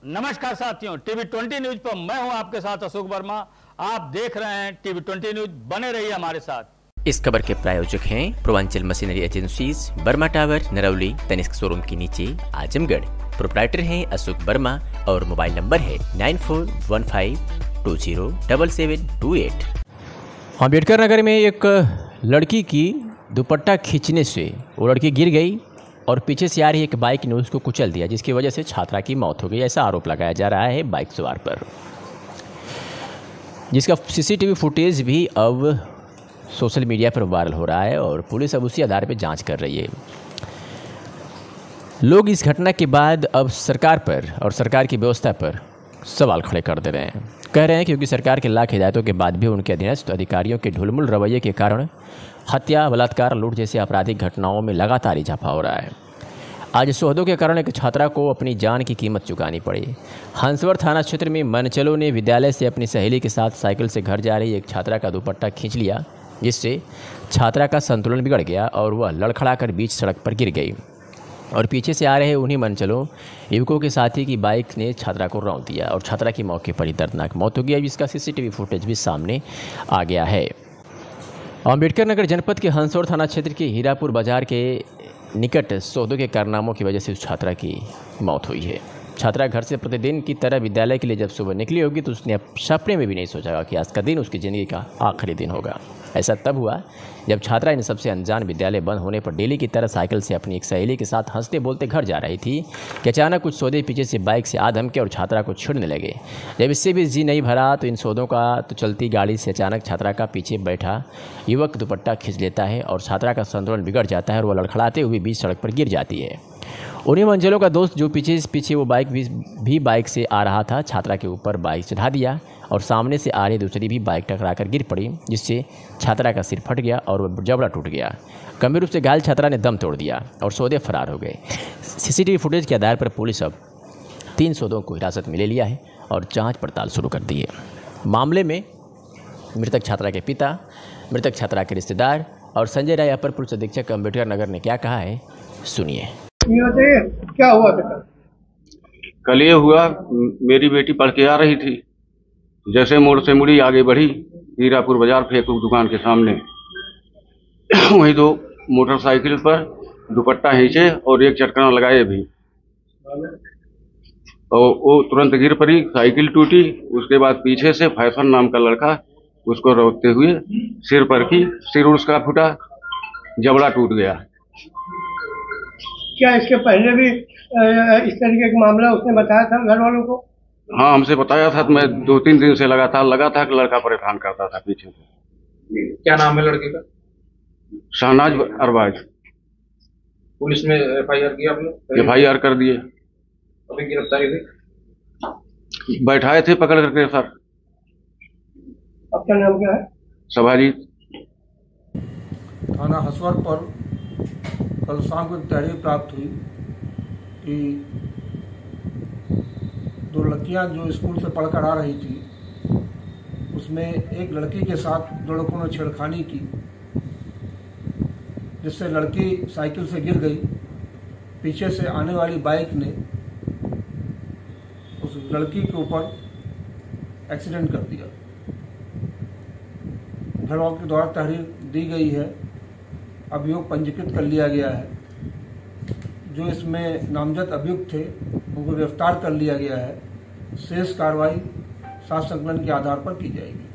नमस्कार साथियों, TV 20 news पर मैं हूं आपके साथ अशोक वर्मा। आप देख रहे हैं टीवी 20 न्यूज, बने रहिए हमारे साथ। इस खबर के प्रायोजक हैं Purvanchal machinery agencies, Burma tower, Narauli, Tanishq showroom के नीचे, आजमगढ़। प्रोप्राइटर हैं अशोक वर्मा और मोबाइल नंबर है 9415207728। अम्बेडकर नगर में एक लड़की की दुपट्टा खींचने से वो लड़की गिर गई और पीछे से आ रही एक बाइक ने उसको कुचल दिया, जिसकी वजह से छात्रा की मौत हो गई। ऐसा आरोप लगाया जा रहा है बाइक सवार पर, जिसका सीसीटीवी फुटेज भी अब सोशल मीडिया पर वायरल हो रहा है और पुलिस अब उसी आधार पर जांच कर रही है। लोग इस घटना के बाद अब सरकार पर और सरकार की व्यवस्था पर सवाल खड़े कर दे रहे हैं। कह रहे हैं क्योंकि सरकार के लाख हिदायतों के बाद भी उनके अधीनस्थ अधिकारियों के ढुलमुल रवैये के कारण हत्या, बलात्कार, लूट जैसी आपराधिक घटनाओं में लगातार इजाफा हो रहा है। आज सोहदों के कारण एक छात्रा को अपनी जान की कीमत चुकानी पड़ी। हंसवर थाना क्षेत्र में मनचलों ने विद्यालय से अपनी सहेली के साथ साइकिल से घर जा रही एक छात्रा का दुपट्टा खींच लिया, जिससे छात्रा का संतुलन बिगड़ गया और वह लड़खड़ाकर बीच सड़क पर गिर गई और पीछे से आ रहे उन्हीं मनचलों युवकों के साथी की बाइक ने छात्रा को रौंद दिया और छात्रा की मौके पर ही दर्दनाक मौत हो गई। अब इसका सीसीटीवी फुटेज भी सामने आ गया है। अम्बेडकर नगर जनपद के हंसौर थाना क्षेत्र के हीरापुर बाजार के निकट सोहदों के कारनामों की वजह से उस छात्रा की मौत हुई है। छात्रा घर से प्रतिदिन की तरह विद्यालय के लिए जब सुबह निकली होगी तो उसने सपने में भी नहीं सोचा कि आज का दिन उसकी ज़िंदगी का आखिरी दिन होगा। ऐसा तब हुआ जब छात्रा इन सबसे अनजान विद्यालय बंद होने पर डेली की तरह साइकिल से अपनी एक सहेली के साथ हंसते बोलते घर जा रही थी कि अचानक कुछ सौदे पीछे से बाइक से आ धमके और छात्रा को छेड़ने लगे। जब इससे भी जी नहीं भरा तो इन सौदों का तो चलती गाड़ी से अचानक छात्रा का पीछे बैठा युवक दुपट्टा खींच लेता है और छात्रा का संतुलन बिगड़ जाता है और वह लड़खड़ाते हुए बीच सड़क पर गिर जाती है। उन्हीं मंजिलों का दोस्त जो पीछे वो बाइक भी बाइक से आ रहा था, छात्रा के ऊपर बाइक चढ़ा दिया और सामने से आ रही दूसरी भी बाइक टकराकर गिर पड़ी, जिससे छात्रा का सिर फट गया और वह जबड़ा टूट गया। गंभीर रूप से घायल छात्रा ने दम तोड़ दिया और सौदे फरार हो गए। सीसीटीवी फुटेज के आधार पर पुलिस अब 3 सौदों को हिरासत में ले लिया है और जांच पड़ताल शुरू कर दी है। मामले में मृतक छात्रा के पिता, मृतक छात्रा के रिश्तेदार और संजय राय अपर पुलिस अधीक्षक अम्बेडकर नगर ने क्या कहा है, सुनिए। क्या हुआ था? कल ये हुआ, मेरी बेटी पढ़ के आ रही थी, जैसे मोड़ से मुड़ी आगे बढ़ी, हीरापुर बाजार फेंकू दुकान के सामने वहीं 2 मोटरसाइकिल पर दुपट्टा खींचे और एक चटकना लगाए भी, और वो तुरंत गिर पड़ी, साइकिल टूटी। उसके बाद पीछे से फैशन नाम का लड़का उसको रोकते हुए सिर उसका फूटा, जबड़ा टूट गया। क्या इसके पहले भी इस तरीके का मामला उसने बताया था घर वालों को? हाँ, हमसे बताया था। तो मैं 2-3 दिन से लगातार लगा था कि लड़का परेशान करता था पीछे से। क्या नाम है लड़के का? शहनाज अरबाज। पुलिस ने FIR किया आपने? FIR कर दिए। अभी गिरफ्तारी हुई? बैठाए थे पकड़ करके सर। आपका नाम क्या है? सभाजीत। थाना हसवर पर कल शाम को एक तहरीर प्राप्त हुई कि 2 लड़कियां जो स्कूल से पढ़कर आ रही थी, उसमें एक लड़की के साथ 2 लड़कों ने छेड़खानी की, जिससे लड़की साइकिल से गिर गई। पीछे से आने वाली बाइक ने उस लड़की के ऊपर एक्सीडेंट कर दिया। घर वालों के द्वारा तहरीर दी गई है, अभियोग पंजीकृत कर लिया गया है। जो इसमें नामजद अभियुक्त थे उनको गिरफ्तार कर लिया गया है। शेष कार्रवाई साक्ष्य संकलन के आधार पर की जाएगी।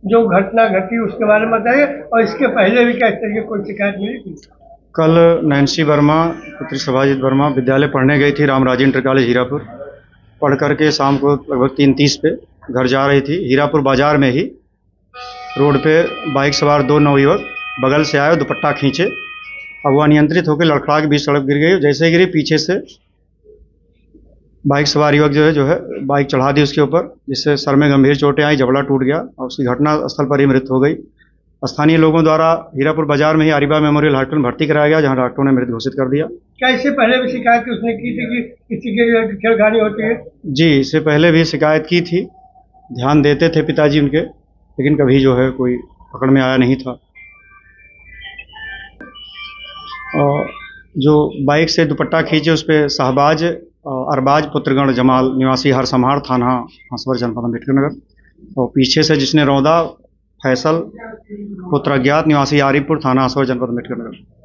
जो घटना घटी उसके बारे में बताइए, और इसके पहले भी क्या इस तरीके कोई शिकायत मिली थी? कल नैन्सी वर्मा पुत्री सभाजीत वर्मा विद्यालय पढ़ने गई थी रामराज इंटर कॉलेज हीरापुर। पढ़ करके शाम को लगभग 3:30 पे घर जा रही थी। हीरापुर बाजार में ही रोड पे बाइक सवार 2 नवयुवक बगल से आए, दुपट्टा खींचे। अब वो अनियंत्रित होकर लड़खड़ा के बीच सड़क गिर गई। जैसे गिरी, पीछे से बाइक सवार युवक जो है बाइक चढ़ा दी उसके ऊपर, जिससे सर में गंभीर चोटें आई, जबड़ा टूट गया और उसकी घटना स्थल पर ही मृत्यु हो गई। स्थानीय लोगों द्वारा हीरापुर बाजार में ही आरिबा मेमोरियल हॉस्पिटल में भर्ती कराया गया, जहां डॉक्टरों ने मृत घोषित कर दिया। क्या इससे पहले भी शिकायत उसने की थी कि किसी की छेड़खानी होती है? जी, इससे पहले भी शिकायत की थी। ध्यान देते थे पिताजी उनके, लेकिन कभी जो है कोई पकड़ में आया नहीं था। और जो बाइक से दुपट्टा खींचे उस पर शहबाज अरबाज पुत्रगण जमाल निवासी हरसम्हार थाना हंसवर जनपद अम्बेडकर नगर। और पीछे से जिसने रौंदा फैसल पुत्र अज्ञात निवासी आरिफपुर थाना हंसवर जनपद अम्बेडकर नगर।